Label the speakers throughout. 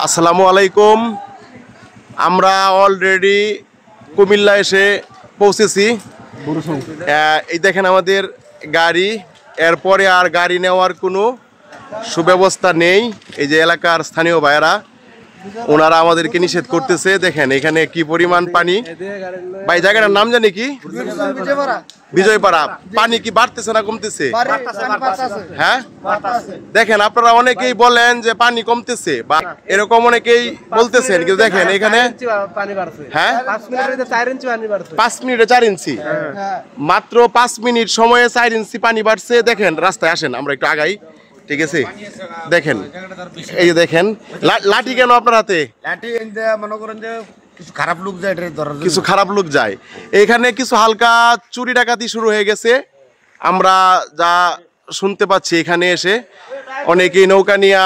Speaker 1: আসসালামু আলাইকুম। আমরা অলরেডি কুমিল্লা এসে পৌঁছেছি। এই দেখেন আমাদের গাড়ি, এরপরে আর গাড়ি নেওয়ার কোনো সুব্যবস্থা নেই। এই যে এলাকার স্থানীয় ভাইয়েরা ওনারা আমাদেরকে নিষেধ করতেছে। দেখেন এখানে কি পরিমাণ পানি। ভাই জায়গাটার নাম জানি কি? বিজয়পাড়া। পানি কি বাড়তেছে না কমতেছে? হ্যাঁ দেখেন আপনারা অনেকেই বলেন যে পানি কমতেছে বা এরকম অনেকেই বলতেছেন, কিন্তু দেখেন এখানে হ্যাঁ 5 মিনিটে 4 ইঞ্চি, মাত্র 5 মিনিট সময়ে 4 ইঞ্চি পানি বাড়ছে। দেখেন রাস্তায় আসেন, আমরা একটু আগাই, ঠিক আছে? দেখেন এই যে দেখেন লাঠি কেন আপনার হাতে? লাঠি মনে করেন যে কিছু খারাপ লোক যায় এখানে, কিছু হালকা চুরি ডাকাতি শুরু হয়ে গেছে। আমরা যা শুনতে পাচ্ছি এখানে এসে অনেকেই নৌকা নিয়ে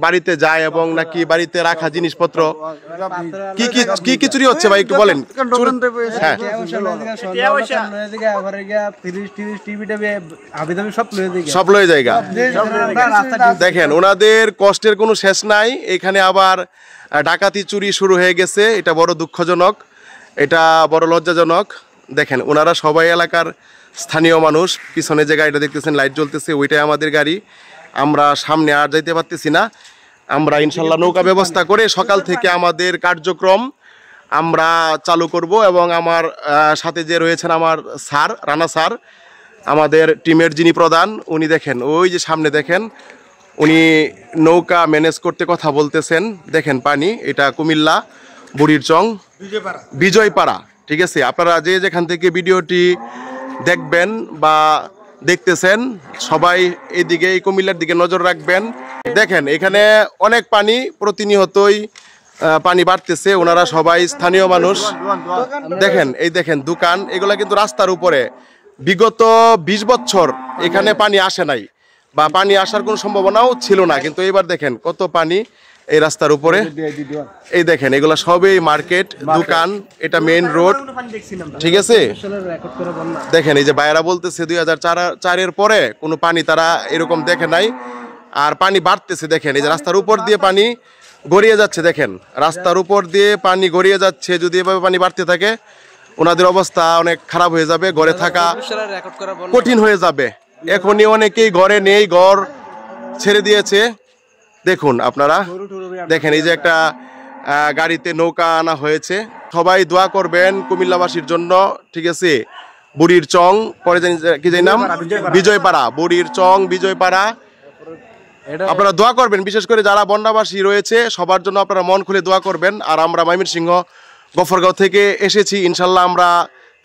Speaker 1: বাড়িতে যায় এবং নাকি বাড়িতে রাখা জিনিসপত্র কি কি চুরি হচ্ছে ভাই একটু বলেন। সব লয়ে জায়গা। দেখেন ওনাদের কষ্টের কোনো শেষ নাই। এখানে আবার ডাকাতি চুরি শুরু হয়ে গেছে। এটা বড় দুঃখজনক, এটা বড় লজ্জাজনক। দেখেন ওনারা সবাই এলাকার স্থানীয় মানুষ। পিছনে যে গাড়িটা দেখতেছেন লাইট জ্বলতেছে ওইটাই আমাদের গাড়ি। আমরা সামনে আর যাইতে পারতেছি না। আমরা ইনশাল্লাহ নৌকা ব্যবস্থা করে সকাল থেকে আমাদের কার্যক্রম আমরা চালু করব। এবং আমার সাথে যে রয়েছেন আমার স্যার, রানা স্যার, আমাদের টিমের যিনি প্রধান, উনি দেখেন ওই যে সামনে দেখেন উনি নৌকা ম্যানেজ করতে কথা বলতেছেন। দেখেন পানি, এটা কুমিল্লা বুড়িরচং বিজয়পাড়া, ঠিক আছে? আপনারা যে যেখান থেকে ভিডিওটি দেখবেন বা দেখতেছেন সবাই এদিকে এই কুমিল্লার দিকে নজর রাখবেন। দেখেন এখানে অনেক পানি, প্রতিনিয়তই পানি বাড়তেছে। ওনারা সবাই স্থানীয় মানুষ। দেখেন এই দেখেন দোকান, এগুলা কিন্তু রাস্তার উপরে। বিগত 20 বছর এখানে পানি আসে নাই বা পানি আসার কোনো সম্ভাবনাও ছিল না, কিন্তু এবার দেখেন কত পানি এই রাস্তার উপরে। এই দেখেন এগুলা সবই মার্কেট, দোকান, এটা মেইন রোড, ঠিক আছে? দেখেন এই যে বাইরা বলতেছে 2004-এর পরে কোনো পানি তারা এরকম দেখে নাই, আর পানি বাড়তেছে। দেখেন এই যে রাস্তার উপর দিয়ে পানি গড়িয়ে যাচ্ছে। দেখেন রাস্তার উপর দিয়ে পানি গড়িয়ে যাচ্ছে। যদি এভাবে পানি বাড়তে থাকে ওনাদের অবস্থা অনেক খারাপ হয়ে যাবে, ঘরে থাকা কঠিন হয়ে যাবে। এখনই অনেকেই ঘরে নেই, ঘর ছেড়ে দিয়েছে। দেখুন আপনারা দেখেন এই যে একটা গাড়িতে নৌকা আনা হয়েছে। সবাই দোয়া করবেন কুমিল্লাবাসীর জন্য, ঠিক আছে? বুড়ির চং, পরে কি জানি নাম, বিজয়পাড়া, বুড়ির চং বিজয়পাড়া। আপনারা দোয়া করবেন, বিশেষ করে যারা বন্যাবাসী রয়েছে সবার জন্য আপনারা মন খুলে দোয়া করবেন। আর আমরা ময়মনসিংহ গফরগাঁও থেকে এসেছি, ইনশাল্লাহ আমরা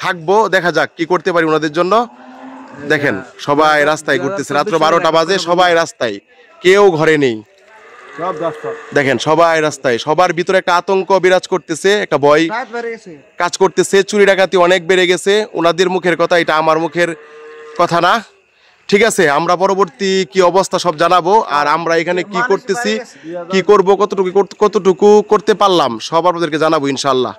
Speaker 1: থাকবো, দেখা যাক কি করতে পারি ওনাদের জন্য। দেখেন সবাই রাস্তায় ঘুরতেছে, রাত্র 12টা বাজে, সবাই রাস্তায়, কেউ ঘরে নেই। দেখেন সবাই রাস্তায়, সবার ভিতরে একটা আতঙ্ক বিরাজ করতেছে, একটা ভয় কাজ করতেছে। চুরি ডাকাতি অনেক বেড়ে গেছে। ওনাদের মুখের কথা, এটা আমার মুখের কথা না, ঠিক আছে? আমরা পরবর্তী কি অবস্থা সব জানাবো। আর আমরা এখানে কি করতেছি, কি করব, কতটুকু করতে পারলাম সব আপনাদেরকে জানাবো ইনশাল্লাহ।